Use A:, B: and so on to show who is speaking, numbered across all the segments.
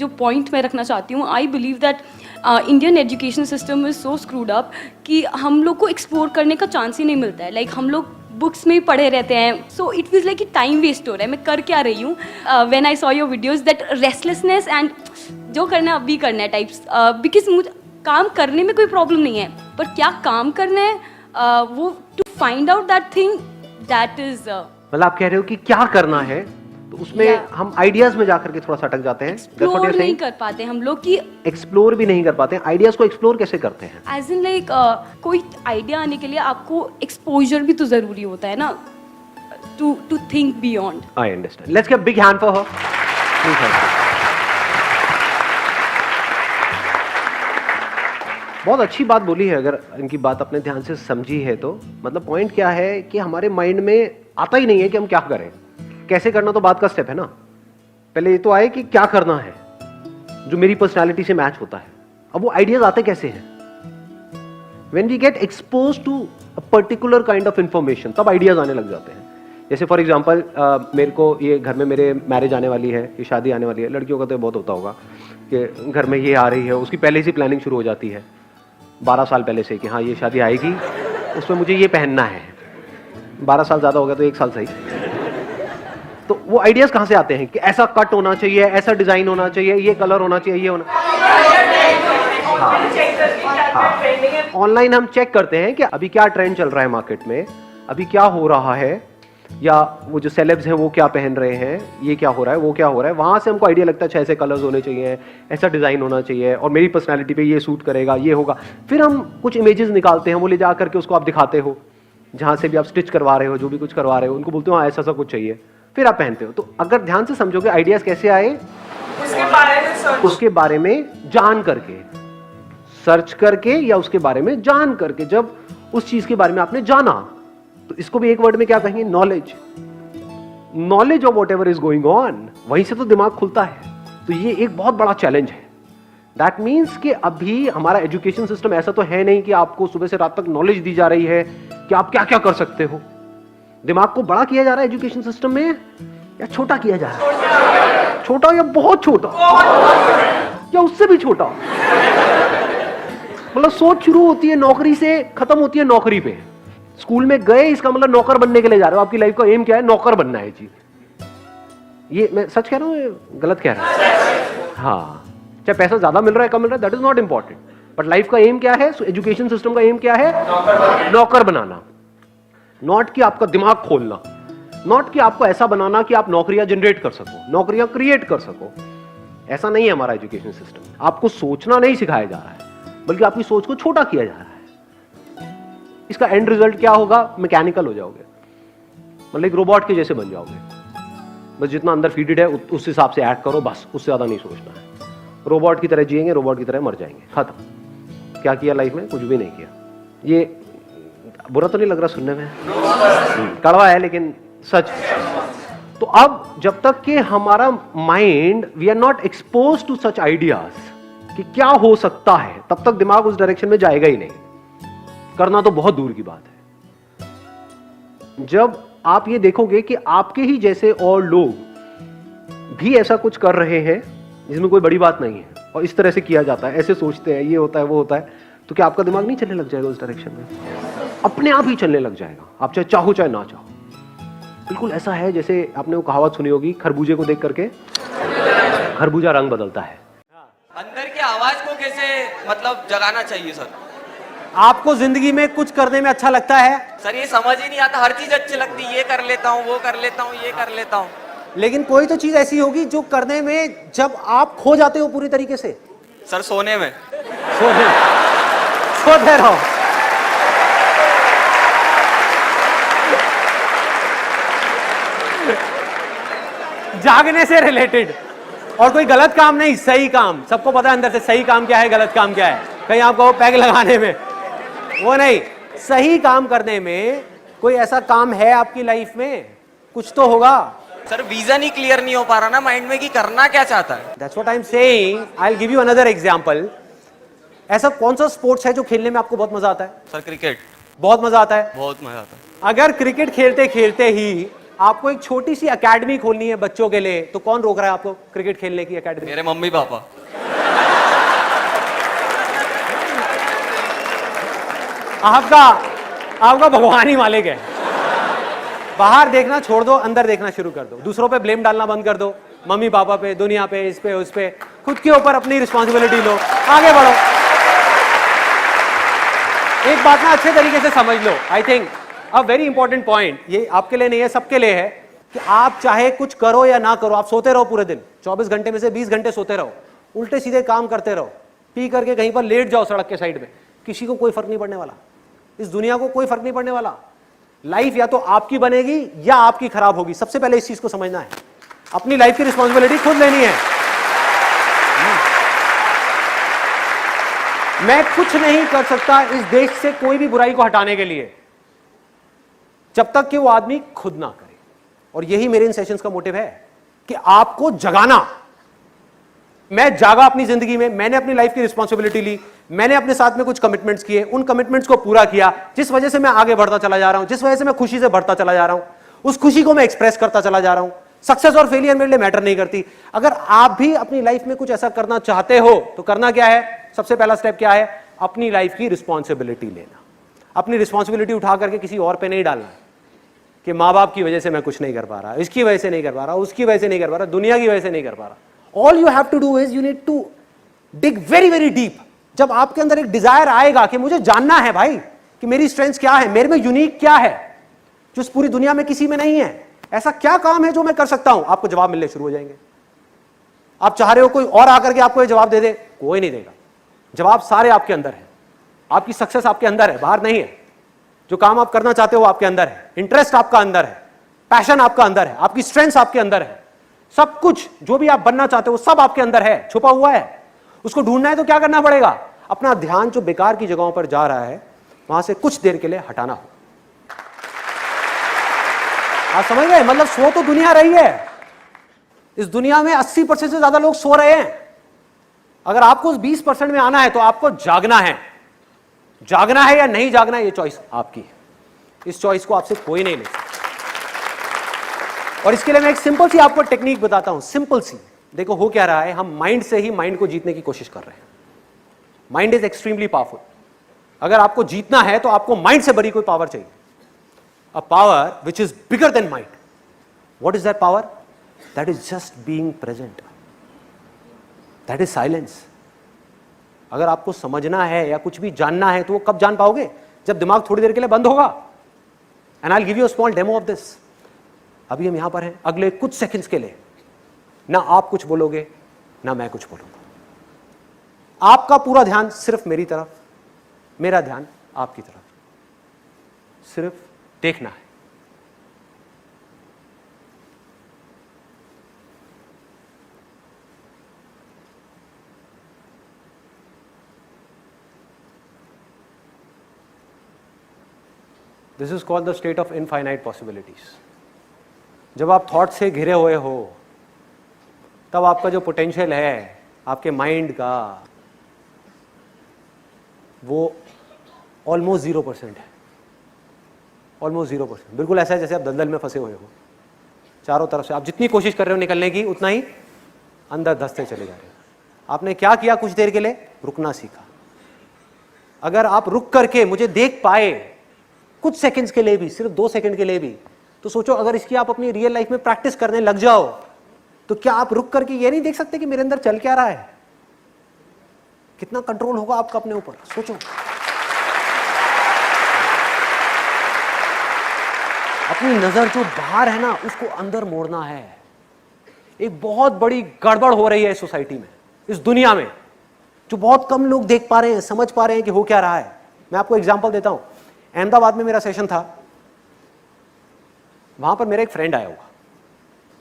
A: जो पॉइंट मैं रखना चाहती हूँ, I believe that Indian education system is so screwed up कि हम लोग को एक्सप्लोर करने का चांस ही नहीं मिलता है. लाइक हम लोग बुक्स में ही पढ़े रहते हैं. सो इट फील्स लाइक कि टाइम वेस्ट हो रहा है. मैं कर क्या रही हूँ? When I saw your videos that restlessness and जो करना है अभी करना है टाइप्स, बिकॉज मुझे काम करने में कोई प्रॉब्लम नहीं है, पर क्या काम करना है वो to find out that thing that is.
B: मतलब आप कह रहे हो कि क्या करना है, तो उसमें हम आइडियाज में जाकर के थोड़ा सा अटक जाते हैं.
A: एक्सप्लोर नहीं कर पाते हम लोग कि
B: एक्सप्लोर भी नहीं कर पाते हैं. आइडियाज को एक्सप्लोर कैसे करते हैं?
A: एज इन लाइक कोई आइडिया आने के लिए आपको एक्सपोजर भी तो जरूरी होता है ना, to think beyond.
B: I understand. Let's give a big hand for her. बहुत अच्छी बात बोली है. अगर इनकी बात अपने ध्यान से समझी है तो मतलब पॉइंट क्या है कि हमारे माइंड में आता ही नहीं है कि हम क्या करें. कैसे करना तो बात का स्टेप है ना. पहले ये तो आए कि क्या करना है जो मेरी पर्सनालिटी से मैच होता है. अब वो आइडियाज आते कैसे हैं? When we get expose to a particular kind of information, तब आइडियाज आने लग जाते हैं. जैसे फॉर एग्जाम्पल मेरे को ये घर में मेरे मैरिज आने वाली है, ये शादी आने वाली है. लड़कियों का तो बहुत होता होगा कि घर में ये आ रही है, उसकी पहले से प्लानिंग शुरू हो जाती है 12 साल पहले से कि हाँ ये शादी आएगी, उसमें मुझे ये पहनना है. 12 साल ज़्यादा हो गया तो 1 साल सही. तो वो आइडियाज़ कहाँ से आते हैं कि ऐसा कट होना चाहिए, ऐसा डिज़ाइन होना चाहिए, ये कलर होना चाहिए, ये होना. हाँ, ऑनलाइन हम चेक करते हैं कि अभी क्या ट्रेंड चल रहा है मार्केट में, अभी क्या हो रहा है, या वो जो सेलेब्स हैं वो क्या पहन रहे हैं, ये क्या हो रहा है, वो क्या हो रहा है. वहाँ से हमको आइडिया लगता है अच्छा ऐसे कलर्स होने चाहिए, ऐसा डिज़ाइन होना चाहिए, और मेरी पर्सनालिटी पे ये सूट करेगा, ये होगा. फिर हम कुछ इमेजेस निकालते हैं, वो ले जा करके उसको आप दिखाते हो, जहाँ से भी आप स्टिच करवा रहे हो, जो भी कुछ करवा रहे हो, उनको बोलते हो हाँ ऐसा सा कुछ चाहिए, फिर आप पहनते हो. तो अगर ध्यान से समझोगे आइडियाज़ कैसे आए, उसके बारे में जान करके, सर्च करके, या उसके बारे में जान करके. जब उस चीज़ के बारे में आपने जाना, तो इसको भी एक वर्ड में क्या कहेंगे? Knowledge. Knowledge of what ever is going on. वहीं से तो दिमाग खुलता है. तो ये एक बहुत बड़ा चैलेंज है. दैट मीन्स कि अभी हमारा एजुकेशन सिस्टम ऐसा तो है नहीं कि आपको सुबह से रात तक नॉलेज दी जा रही है कि आप क्या क्या कर सकते हो. दिमाग को बड़ा किया जा रहा है एजुकेशन सिस्टम में, या छोटा किया जा रहा है? छोटा या बहुत छोटा, या उससे भी छोटा. मतलब सोच शुरू होती है नौकरी से, खत्म होती है नौकरी पे. स्कूल में गए, इसका मतलब नौकर बनने के लिए जा रहे हो. आपकी लाइफ का एम क्या है? नौकर बनना है जी. ये मैं सच कह रहा हूँ, गलत कह रहा हूँ? हाँ, चाहे पैसा ज्यादा मिल रहा है कम मिल रहा है, that is not important. But life का एम क्या है? एजुकेशन सिस्टम का एम क्या है? नौकर बनाना. नॉट कि आपका दिमाग खोलना, नॉट कि आपको ऐसा बनाना कि आप नौकरियां जनरेट कर सको, नौकरियां क्रिएट कर सको. ऐसा नहीं है हमारा एजुकेशन सिस्टम. आपको सोचना नहीं सिखाया जा रहा है, बल्कि आपकी सोच को छोटा किया जा रहा है. इसका एंड रिजल्ट क्या होगा? मैकेनिकल हो जाओगे, मतलब एक रोबोट के जैसे बन जाओगे. बस जितना अंदर फीडेड है उस हिसाब से ऐड करो, बस उससे ज्यादा नहीं सोचना है. रोबोट की तरह जिएंगे, रोबोट की तरह मर जाएंगे, खत्म. क्या किया लाइफ में? कुछ भी नहीं किया. ये बुरा तो नहीं लग रहा सुनने में? कड़वा है लेकिन सच. तो अब जब तक कि हमारा mind, we are not expose to such ideas कि क्या हो सकता है, तब तक दिमाग उस डायरेक्शन में जाएगा ही नहीं. करना तो बहुत दूर की बात है. जब आप ये देखोगे कि आपके ही जैसे और लोग भी ऐसा कुछ कर रहे हैं जिसमें कोई बड़ी बात नहीं है, और इस तरह से किया जाता है, ऐसे सोचते हैं, ये होता है वो होता है, तो क्या आपका दिमाग नहीं चलने लग जाएगा उस डायरेक्शन में? अपने आप ही चलने लग जाएगा, आप चाहे चाहो चाहे ना चाहो. बिल्कुल ऐसा है जैसे आपने वो कहावत सुनी होगी, खरबूजे को देख करके खरबूजा रंग बदलता है.
C: अंदर की आवाज को कैसे मतलब जगाना चाहिए सर?
B: आपको जिंदगी में कुछ करने में अच्छा लगता है
C: सर? ये समझ ही नहीं आता. हर चीज अच्छी लगती है, ये कर लेता हूँ, वो कर लेता हूँ, ये कर लेता हूँ,
B: लेकिन कोई तो चीज ऐसी होगी जो करने में जब आप खो जाते हो पूरी तरीके से.
C: सर सोने में.
B: सोते रहो. जागने से रिलेटेड, और कोई गलत काम नहीं, सही काम. सबको पता है अंदर से सही काम क्या है, गलत काम क्या है. कहीं आपको वो पैग लगाने में वो नहीं, सही काम करने में. कोई ऐसा काम है आपकी लाइफ में? कुछ तो होगा.
C: सर विजन ही क्लियर नहीं हो पा रहा ना माइंड में कि करना क्या चाहता है.
B: That's what I'm saying. I'll give you another example. ऐसा कौन सा स्पोर्ट्स है जो खेलने में आपको बहुत मजा आता है?
C: Sir cricket.
B: बहुत मजा आता है.
C: बहुत मजा आता है.
B: अगर क्रिकेट खेलते खेलते ही आपको एक छोटी सी एकेडमी खोलनी है बच्चों के लिए, तो कौन रोक रहा है आपको क्रिकेट खेलने की एकेडमी?
C: मेरे मम्मी पापा।
B: आपका भगवान ही मालिक है। बाहर देखना छोड़ दो, अंदर देखना शुरू कर दो। दूसरों पे ब्लेम डालना बंद कर दो, मम्मी पापा पे, दुनिया पे, इस पे उस पे। खुद के ऊपर अपनी रिस्पॉन्सिबिलिटी लो, आगे बढ़ो। एक बात ना अच्छे तरीके से समझ लो, I think a very important point, ये आपके लिए नहीं है, सबके लिए है, कि आप चाहे कुछ करो या ना करो, आप सोते रहो पूरे दिन, 24 घंटे में से 20 घंटे सोते रहो, उल्टे सीधे काम करते रहो, पी करके कहीं पर लेट जाओ सड़क के साइड में, किसी को कोई फर्क नहीं पड़ने वाला। इस दुनिया को कोई फर्क नहीं पड़ने वाला। लाइफ या तो आपकी बनेगी या आपकी खराब होगी। सबसे पहले इस चीज को समझना है, अपनी लाइफ की रिस्पॉन्सिबिलिटी खुद लेनी है। मैं कुछ नहीं कर सकता इस देश से कोई भी बुराई को हटाने के लिए, जब तक कि वो आदमी खुद ना करे। और यही मेरे इन सेशंस का मोटिव है कि आपको जगाना। मैं जागा अपनी जिंदगी में, मैंने अपनी लाइफ की रिस्पॉन्सिबिलिटी ली, मैंने अपने साथ में कुछ कमिटमेंट्स किए, उन कमिटमेंट्स को पूरा किया, जिस वजह से मैं आगे बढ़ता चला जा रहा हूं, जिस वजह से मैं खुशी से बढ़ता चला जा रहा हूं, उस खुशी को मैं एक्सप्रेस करता चला जा रहा हूं। सक्सेस और फेलियर मेरे लिए मैटर नहीं करती। अगर आप भी अपनी लाइफ में कुछ ऐसा करना चाहते हो तो करना क्या है? सबसे पहला स्टेप क्या है? अपनी लाइफ की रिस्पॉन्सिबिलिटी लेना। अपनी रिस्पॉन्सिबिलिटी उठा करके किसी और पे नहीं डालना कि माँ बाप की वजह से मैं कुछ नहीं कर पा रहा, इसकी वजह से नहीं कर पा रहा, उसकी वजह से नहीं कर पा रहा, दुनिया की वजह से नहीं कर पा रहा। All you have to do is you need to dig very very deep. जब आपके अंदर एक डिजायर आएगा कि मुझे जानना है भाई कि मेरी स्ट्रेंथ क्या है, मेरे में यूनिक क्या है जो इस पूरी दुनिया में किसी में नहीं है, ऐसा क्या काम है जो मैं कर सकता हूं, आपको जवाब मिलने शुरू हो जाएंगे। आप चाह रहे हो कोई और आकर के आपको ये जवाब दे दे, कोई नहीं देगा। जवाब सारे आपके अंदर है। आपकी सक्सेस आपके अंदर है, बाहर नहीं है। जो काम आप करना चाहते हो आपके अंदर है, इंटरेस्ट आपका अंदर है, पैशन आपका अंदर है, आपकी स्ट्रेंथ आपके अंदर है। सब कुछ जो भी आप बनना चाहते हो सब आपके अंदर है, छुपा हुआ है। उसको ढूंढना है तो क्या करना पड़ेगा? अपना ध्यान जो बेकार की जगहों पर जा रहा है वहां से कुछ देर के लिए हटाना हो। आप समझ गए? मतलब सो तो दुनिया रही है, इस दुनिया में 80% से ज्यादा लोग सो रहे हैं। अगर आपको उस 20% में आना है तो आपको जागना है। जागना है या नहीं जागना है, ये चॉइस आपकी है। इस चॉइस को आपसे कोई नहीं ले सकता। और इसके लिए मैं एक सिंपल सी आपको टेक्निक बताता हूं, सिंपल सी। देखो हो क्या रहा है, हम माइंड से ही माइंड को जीतने की कोशिश कर रहे हैं। Mind is extremely powerful. अगर आपको जीतना है तो आपको माइंड से बड़ी कोई पावर चाहिए, a power which is bigger than mind. What is that power? That is just being present, that is silence. अगर आपको समझना है या कुछ भी जानना है तो वो कब जान पाओगे? जब दिमाग थोड़ी देर के लिए बंद होगा। And I will give you a small demo of this. अभी हम यहां पर हैं, अगले कुछ सेकंड्स के लिए ना आप कुछ बोलोगे ना मैं कुछ बोलूंगा। आपका पूरा ध्यान सिर्फ मेरी तरफ, मेरा ध्यान आपकी तरफ, सिर्फ देखना है। This is called the state of infinite possibilities. जब आप थॉट से घिरे हुए हो तब आपका जो पोटेंशियल है आपके माइंड का, वो ऑलमोस्ट 0% है। ऑलमोस्ट 0%। बिल्कुल ऐसा है जैसे आप दलदल में फंसे हुए हो, चारों तरफ से आप जितनी कोशिश कर रहे हो निकलने की उतना ही अंदर धंसते चले जा रहे हो। आपने क्या किया? कुछ देर के लिए रुकना सीखा। अगर आप रुक करके मुझे देख पाए कुछ सेकंड्स के लिए भी, सिर्फ 2 सेकंड के लिए भी, तो सोचो अगर इसकी आप अपनी रियल लाइफ में प्रैक्टिस करने लग जाओ तो क्या आप रुक करके ये नहीं देख सकते कि मेरे अंदर चल क्या रहा है? कितना कंट्रोल होगा आपका अपने ऊपर, सोचो। अपनी नजर जो बाहर है ना उसको अंदर मोड़ना है। एक बहुत बड़ी गड़बड़ हो रही है इस सोसाइटी में, इस दुनिया में, जो बहुत कम लोग देख पा रहे हैं, समझ पा रहे हैं कि हो क्या रहा है। मैं आपको एग्जांपल देता हूं। अहमदाबाद में मेरा सेशन था, वहां पर मेरा एक फ्रेंड आया हुआ।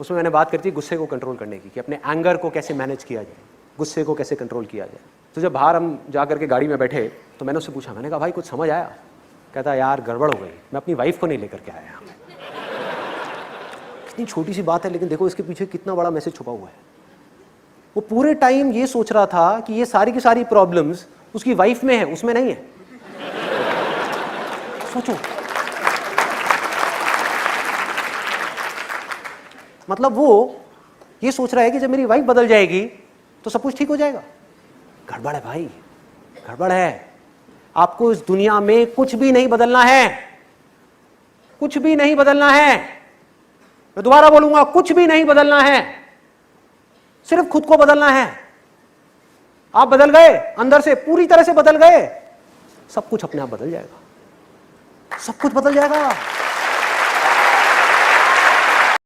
B: उसमें मैंने बात करी थी गुस्से को कंट्रोल करने की, कि अपने एंगर को कैसे मैनेज किया जाए, गुस्से को कैसे कंट्रोल किया जाए। तो जब बाहर हम जा करके गाड़ी में बैठे तो मैंने उससे पूछा, मैंने कहा भाई कुछ समझ आया? कहता यार गड़बड़ हो गई, मैं अपनी वाइफ को नहीं लेकर के आया। कितनी छोटी सी बात है लेकिन देखो इसके पीछे कितना बड़ा मैसेज छुपा हुआ है। वो पूरे टाइम ये सोच रहा था कि ये सारी की सारी प्रॉब्लम्स उसकी वाइफ में है, उसमें नहीं है। सोचो मतलब वो ये सोच रहा है कि जब मेरी वाइफ बदल जाएगी तो सब कुछ ठीक हो जाएगा। गड़बड़ है भाई, गड़बड़ है। आपको इस दुनिया में कुछ भी नहीं बदलना है, कुछ भी नहीं बदलना है। मैं दोबारा बोलूंगा, कुछ भी नहीं बदलना है, सिर्फ खुद को बदलना है। आप बदल गए, अंदर से पूरी तरह से बदल गए, सब कुछ अपने आप बदल जाएगा, सब कुछ बदल जाएगा।